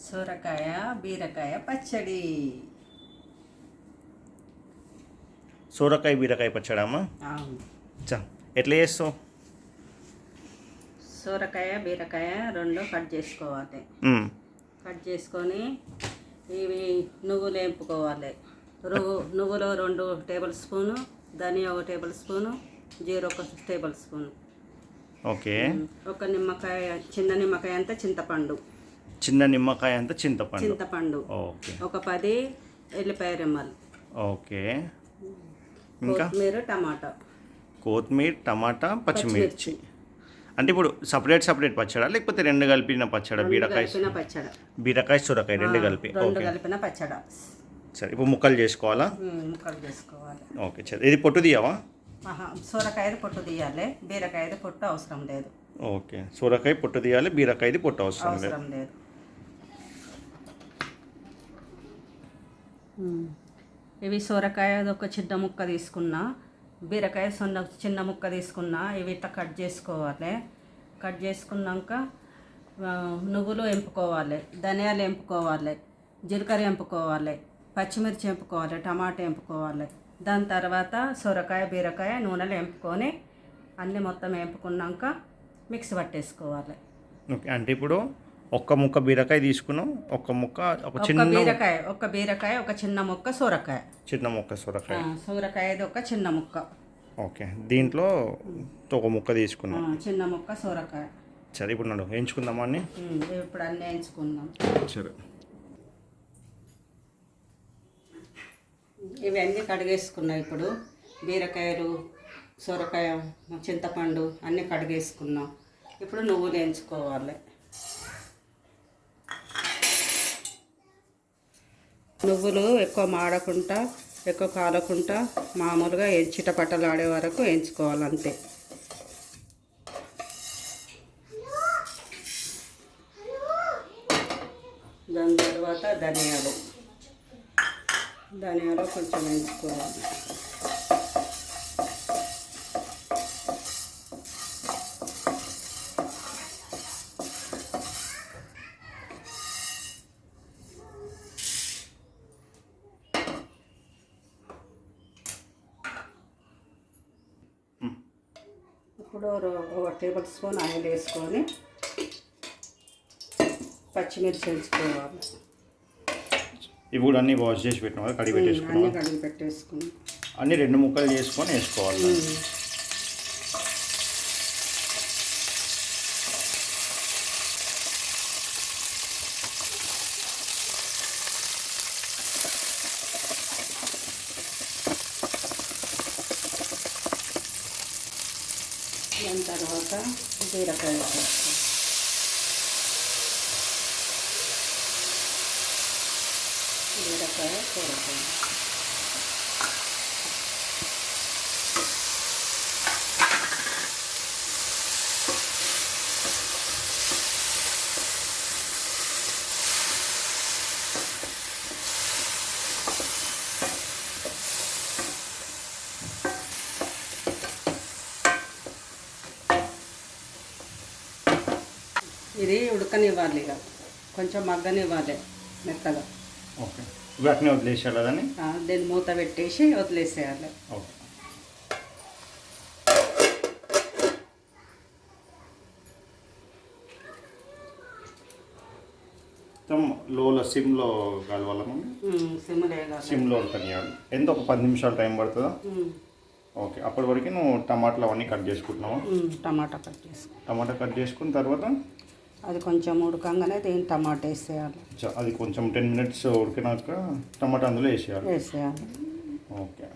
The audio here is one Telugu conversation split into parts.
సొరకాయ బీరకాయ పచ్చడి. సొరకాయ బీరకాయ పచ్చడి అమ్మా. ఎట్లా చేస్తావు? సొరకాయ బీరకాయ రెండు కట్ చేసుకోవాలి. కట్ చేసుకొని ఇవి నువ్వులు వేపుకోవాలి. నువ్వులు 2 టేబుల్ స్పూను, ధనియా 1 టేబుల్ స్పూను, జీర 1 టేబుల్ స్పూను. ఓకే. ఒక నిమ్మకాయ, చిన్న నిమ్మకాయ అంత చింతపండు. చిన్న నిమ్మకాయ అంత చింతపండు. ఓకే. ఒక 10 ఎల్లిపాయ రెమ్మలు. ఓకే. ఇంకా కొత్తిమీర, టమాటా, పచ్చిమిర్చి. అంటే ఇప్పుడు సపరేట్ పచ్చడా లేకపోతే రెండు కలిపిన పచ్చడా? బీరకాయ సొరకాయ రెండు కలిపిన పచ్చడా. సరే, ఇప్పుడు ముక్కలు చేసుకోవాలా? ఓకే. సరే, ఇది పొట్టు తీయవా? సొరకాయది పొట్టు తీయాలి, బీరకాయది పొట్టు అవసరం లేదు. ఓకే. సొరకాయ పొట్టు తీయాలి, బీరకాయది పొట్టు అవసరం లేదు. ఇవి సొరకాయ ఒక చిన్న ముక్క తీసుకున్నా, బీరకాయ చిన్న ముక్క తీసుకున్నా. ఇవి ఇట్లా కట్ చేసుకోవాలి. కట్ చేసుకున్నాక నువ్వులు ఎంపుకోవాలి, ధనియాలు ఎంపుకోవాలి, జీలకర్ర ఎంపుకోవాలి, పచ్చిమిర్చి ఎంపుకోవాలి, టమాటా ఎంపుకోవాలి. దాని తర్వాత సొరకాయ బీరకాయ నూనెలో ఎంపుకొని అన్నీ మొత్తం ఎంపుకున్నాక మిక్స్ పట్టేసుకోవాలి. ఓకే. అంటే ఇప్పుడు ఒక్క ముక్క బీరకాయ తీసుకున్నాం, ఒక బీరకాయ ఒక చిన్న ముక్క సొరకాయ. సొరకాయది ఒక చిన్న ముక్క. ఓకే. దీంట్లో ఒక ముక్క తీసుకున్నాం, చిన్న ముక్క సొరకాయ. సరే, ఇప్పుడు నన్ను వేయించుకుందామా అన్నీ? ఇప్పుడు అన్నీ వేయించుకుందాం. సరే. ఇవన్నీ కడిగేసుకున్నాం. ఇప్పుడు బీరకాయలు, సొరకాయ, చింతపండు అన్నీ కడిగేసుకున్నాం. ఇప్పుడు నువ్వులు వేయించుకోవాలి. నువ్వులు ఎక్కువ మాడకుండా, ఎక్కువ కాలకుండా మామూలుగా చిటపటలాడే వరకు వేయించుకోవాలి, అంతే. దాని తర్వాత ధనియాలు కొంచెం వేయించుకోవాలి. ఇప్పుడు 1 టేబుల్ స్పూన్ ఆయిల్ వేసుకొని పచ్చిమిర్చి వేసుకోవాలి. ఇవి కూడా అన్నీ వాష్ చేసి పెట్టినా, కడిగి పెట్టేసుకున్నాం. అన్నీ 2 ముక్కలు చేసుకొని వేసుకోవాలి. దాని తర్వాత బీరకాయ వేసుకోవాలి. సొరకాయ ఇది ఉడకనివ్వాలి, ఇక కొంచెం మగ్గనివ్వాలి మెత్తగా. ఓకే. వాటిని వదిలేసేయాలి, దీన్ని మూత పెట్టేసి వదిలేసేయాలి. ఓకే. లోలో సిమ్లో కలవాలమ్మా? సిమ్లో ఉడకనియాలి. ఎంత ఒక 10 నిమిషాలు టైం పడుతుందా? ఓకే. అప్పటి వరకు నువ్వు టమాటాలు అవన్నీ కట్ చేసుకుంటున్నావా? టమాటా కట్ చేసుకున్న తర్వాత అది కొంచెం ఉడకంగానే దీన్ని టమాటా వేసేయాలి. అది కొంచెం 10 మినిట్స్ ఉడికినాక టమాటా అందులో వేసేయాలి. ఓకే.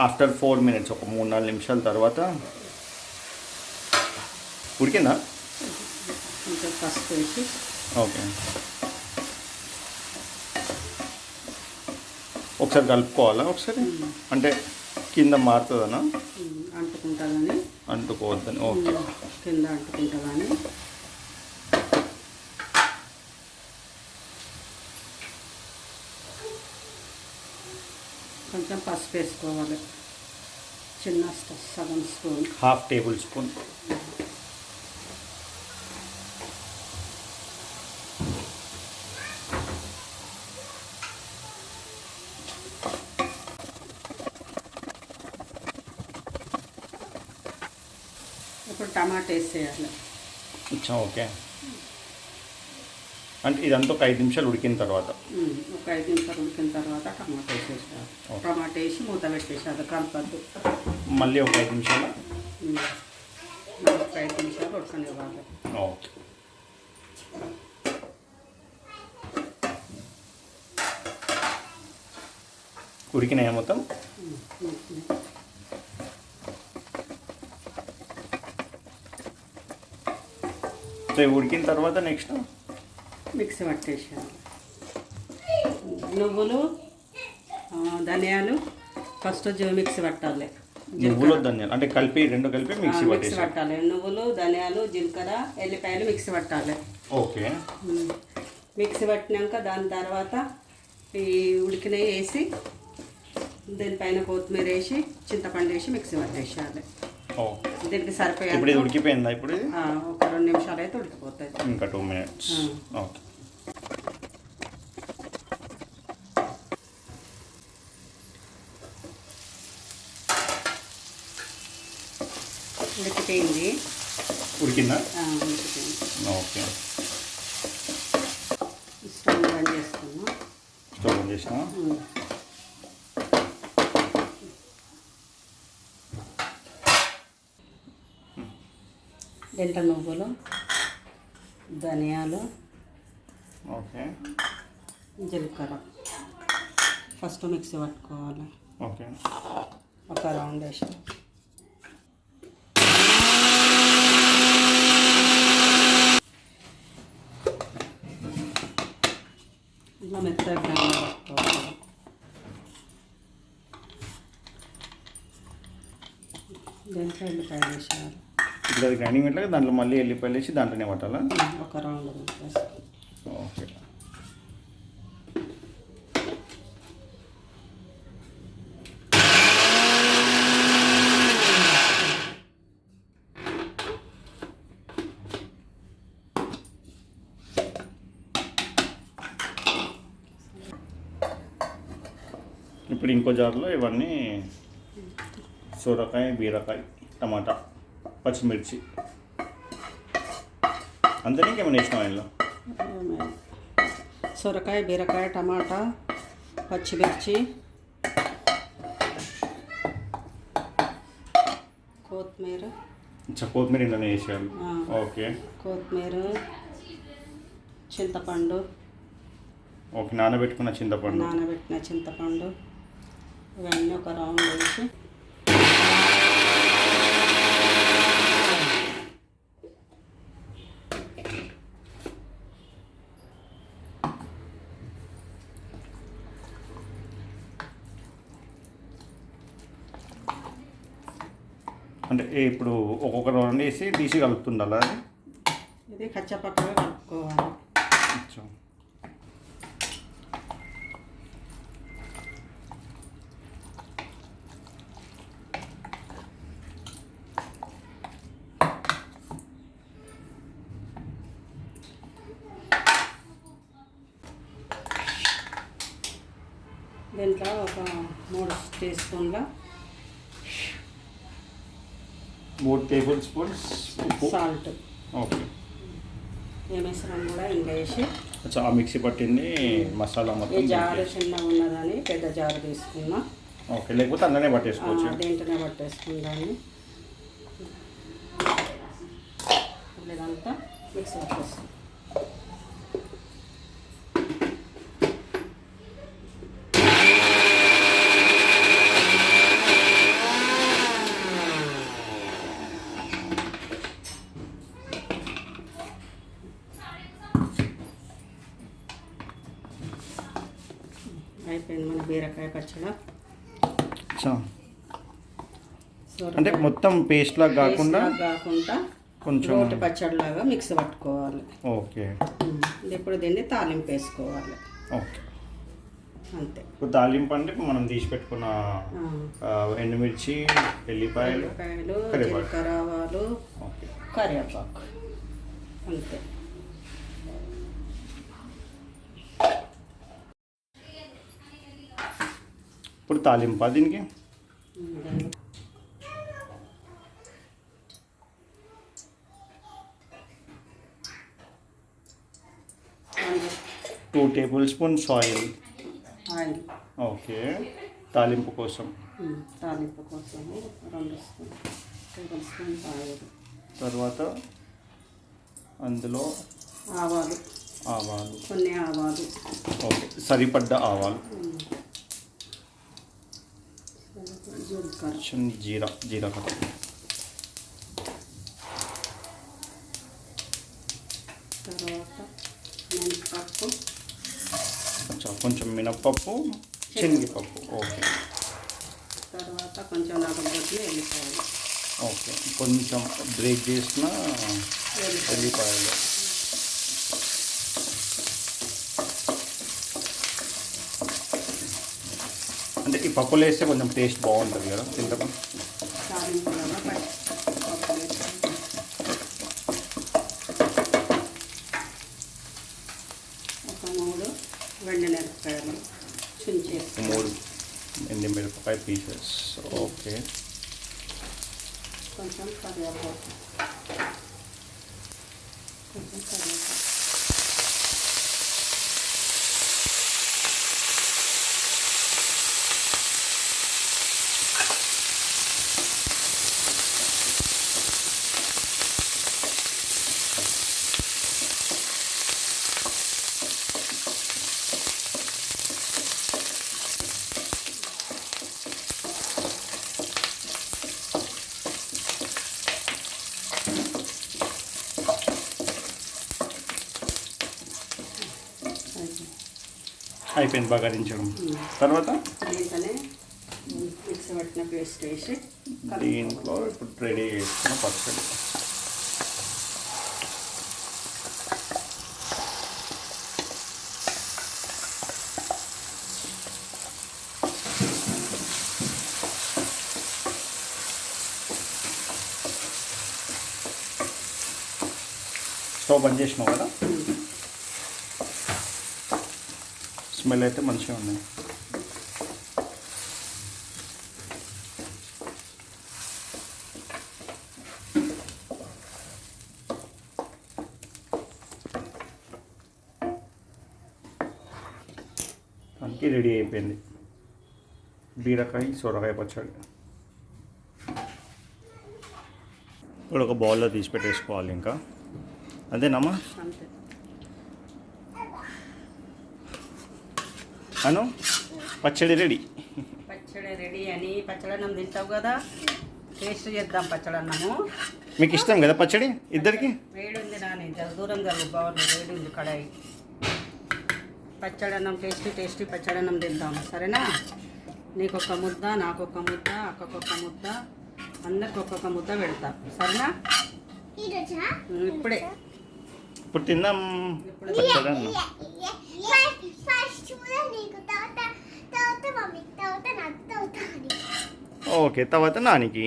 ఆఫ్టర్ 4 మినిట్స్, ఒక 3-4 నిమిషాల తర్వాత ఉడికిందా? పసుపు వేసి. ఓకే. ఒకసారి కలుపుకోవాలా? ఒకసారి అంటే కింద మారుతుందనా? అంటుకుంటుందని. అంటుకోవద్దని. ఓకే. కింద అంటుకుంటుందని. కొంచెం పసుపు వేసుకోవాలి, చిన్న సగం స్పూన్, హాఫ్ టేబుల్ స్పూన్. ఇప్పుడు టమాటా వేసేయాలి. ఓకే, అంటే ఇదంతా ఒక 5 నిమిషాలు ఉడికిన తర్వాత, ఒక 5 నిమిషాలు ఉడికిన తర్వాత టమాటా వేసేసారు. టమాటా వేసి మూత పెట్టేసారు, కలపద్దు. మళ్ళీ ఒక 5 నిమిషాలు ఒక 5 నిమిషాలు ఉడకనివ్వాలి. ఓకే. ఉడికినాయా మొత్తం? సో ఉడికిన తర్వాత నెక్స్ట్ మిక్సీ పట్టేసాను. నువ్వులు, ధనియాలు ఫస్ట్ మిక్సీ పట్టాలి. నువ్వులు ధనియాలు అంటే కలిపి రెండు కలిపి మిక్సీ పట్టాలి. నువ్వులు, ధనియాలు, జీలకర్ర, ఎల్లిపాయలు మిక్సీ పట్టాలి. ఓకే. మిక్సీ పట్టినాక దాని తర్వాత ఈ ఉడికినవి వేసి దీనిపైన కొత్తిమీర వేసి చింతపండు వేసి మిక్సీ పట్టేసేయాలి. దీనికి సరిపోయాలి. ఇప్పుడు ఇది ఉడికిపోయిందా? ఇప్పుడు ఒక 2 నిమిషాలు అయితే ఉడికిపోతుంది. ఇంకా 2 మినిట్స్. ఓకే. ఉడికిపోయింది. ఉడికిందా? ఉడికిపోయింది. ఓకే. స్టవ్ బంద్ చేసుకున్నాం. స్టవ్ బంద్ చేసినా. దీంట్లో నువ్వులు, ధనియాలు, ఓకే, జీలకర్ర ఫస్ట్ మిక్సీ పట్టుకోవాలి. ఓకే. ఒక రౌండ్ వేసి ఇట్లా మెత్తగా గ్రైండ్ పట్టుకోవాలి. దీంట్లో ఎల్లిపాయలు వేసేయాలి. ఇప్పుడు అది గ్రైండింగ్ పెట్టలేక దాంట్లో మళ్ళీ ఎల్లిపాయలు వేసి దాంట్లోనే పట్టాలా? ఒక రౌండ్ ఓకే. ఇప్పుడు ఇంకో జార్లో ఇవన్నీ సొరకాయ, బీరకాయ, టమాటా, పచ్చిమిర్చి అంతనే ఇంకేమైనా వేసినాం ఇందులో? సొరకాయ, బీరకాయ, టమాటా, పచ్చిమిర్చి, కొత్తిమీర. కొత్తిమీర ఇంట్లోనే వేసేయాలి. ఓకే. కొత్తిమీర, చింతపండు. ఓకే, నానబెట్టుకున్న చింతపండు ఇవన్నీ ఒక రౌండ్ వేసి అంటే ఇప్పుడు ఒక్కొక్క రౌండ్ వేసి తీసి కలుపుతుండాలా? ఇది కచ్చపక్కగా కలుపుకోవాలి. దీంట్లో ఒక 3 టీ స్పూన్ల 3 టేబుల్ స్పూన్స్ సాల్ట్. ఓకే. ఏ మిశ్రమం కూడా ఇంట్లో వేసి ఆ మిక్సీ పట్టింది మసాలా మొత్తం. ఈ జారు చిన్నగా ఉన్నదని పెద్ద జారు తీసుకున్నా. ఓకే, లేకపోతే అందులోనే పట్టేసుకోవచ్చు. దేంట్లోనే పట్టేసుకుందాన్ని. ఇదంతా మిక్సీ పట్టేస్తాం. అయిపోయింది మన బీరకాయ పచ్చడి. అంటే మొత్తం పేస్ట్ లాగా కాకుండా కొంచెం రోటి పచ్చడిలాగా మిక్స్ పట్టుకోవాలి. ఓకే. ఇప్పుడు దీన్ని తాలింపు వేసుకోవాలి. ఓకే. అంతే. ఇప్పుడు తాలింపు అంటే ఇప్పుడు మనం తీసి పెట్టుకున్న ఎండుమిర్చి, ఎల్లిపాయలు, జీలకర్ర, ఆవాలు, ఓకే, కరివేపాకు అంతే. ఇప్పుడు తాలింపా దీనికి? 2 టేబుల్ స్పూన్స్ ఆయిల్. ఓకే, తాలింపు కోసం. తాలింపు కోసం 2 టేబుల్ స్పూన్స్ ఆయిల్. తర్వాత అందులో ఆవాలు, కొన్ని ఆవాలు. ఓకే, సరిపడ్డ ఆవాలు. జీలకర్ర. తర్వాత మినపప్పు, కొంచెం మినపప్పు, శనగపప్పు. ఓకే, తర్వాత కొంచెం నలగొట్టిన ఎల్లిపాయలు. ఓకే, కొంచెం బ్రేక్ చేసిన ఎల్లిపాయలు. అంటే ఈ పప్పులు వేస్తే కొంచెం టేస్ట్ బాగుంటుంది కదా తింటాం. ఒక 3 ఎండుమిరపకాయలు చుంచేసి. 3 ఎండుమిరపకాయ పీసెస్. ఓకే, కొంచెం కరివేపాకు. అయిపోయింది బగారించడం. తర్వాత దీంట్లోనే మిక్సీ పట్టిన పేస్ట్ వేసి దీంట్లో ఇప్పుడు రెడీ చేసుకున్న పచ్చడి. స్టవ్ బంద్ చేసినావు కదా? స్మెల్ అయితే మంచిగా ఉంది. దానికి రెడీ అయిపోయింది బీరకాయ సొరకాయ పచ్చడి. ఇప్పుడు ఒక బౌల్లో తీసి పెట్టేసుకోవాలి. ఇంకా అంతేనమ్మా? అంతే. అను పచ్చడి రెడీ. పచ్చడి రెడీ అని పచ్చడన్నం తింటావు కదా, టేస్ట్ చేద్దాం పచ్చడన్నము. మీకు ఇష్టం కదా పచ్చడి? ఇద్దరికి వేడి ఉంది నాని, దూరం జరుగు, బాగుంది, వేడి ఉంది కడాయి. పచ్చడన్నం టేస్టీ పచ్చడన్నం తిందాం, సరేనా? నీకొక ముద్ద, నాకొక ముద్ద, అక్కకొక ముద్ద, అందరికి ఒక్కొక్క ముద్ద పెడతా, సరేనా? ఇప్పుడే ఇప్పుడు తిందాం పచ్చడి. ఓకే, తర్వాత నానికి.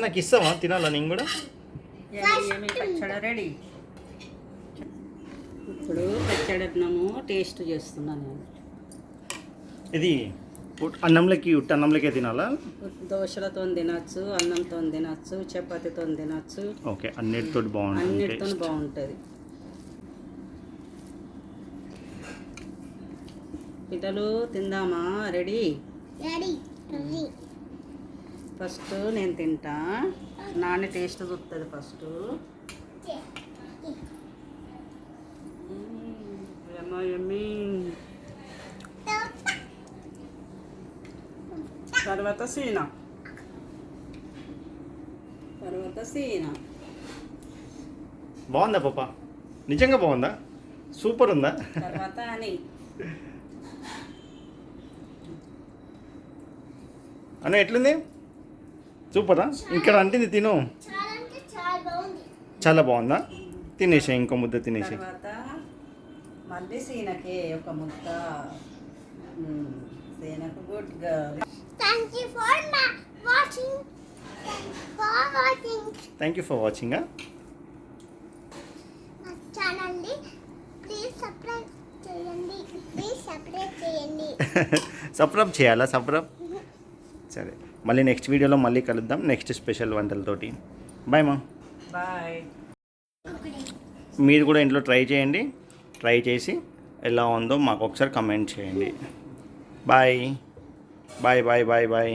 నాకు ఇస్తావా తినాలా నేను కూడా? పచ్చడి రెడీ. ఇప్పుడు పచ్చడన్నము టేస్ట్ చేస్తున్నాను నేను. ఇది అన్నంలోకి అన్నంలోకే తినాలా? దోశలతో తినచ్చు, అన్నంతో తినచ్చు, చపాతీతో తినచ్చు. ఓకే, అన్నిటితో బాగుంటుంది. పిల్లలు తిందామా? రెడీ? ఫస్ట్ నేను తింటా, నాన్న టేస్ట్ చూస్తుంది ఫస్ట్. తర్వాత సీనా. బాగుందా పాప? నిజంగా బాగుందా? సూపర్ ఉందా? తర్వాత అని అన్న ఎట్లుంది? సూపరా? ఇక్కడ అంటుంది తిను. చాలా బాగుందా? తినేసే, ఇంకో ముద్ద తినేసే. తర్వాత మళ్ళీ సీనకి ఒక ముద్ద. సీనకు good girl. Thank you for watching. Thank you for watching. మా ఛానల్ని ప్లీజ్ సబ్స్క్రైబ్ చేయండి. సబ్స్క్రైబ్ చేయాలా? సబ్స్క్రైబ్. సరే, మళ్ళీ నెక్స్ట్ వీడియోలో మళ్ళీ కలుద్దాం నెక్స్ట్ స్పెషల్ వంటలతోటి. బాయ్ మా. బాయ్. మీరు కూడా ఇంట్లో ట్రై చేయండి. ట్రై చేసి ఎలా ఉందో మాకు ఒకసారి కమెంట్ చేయండి. Bye bye bye bye bye.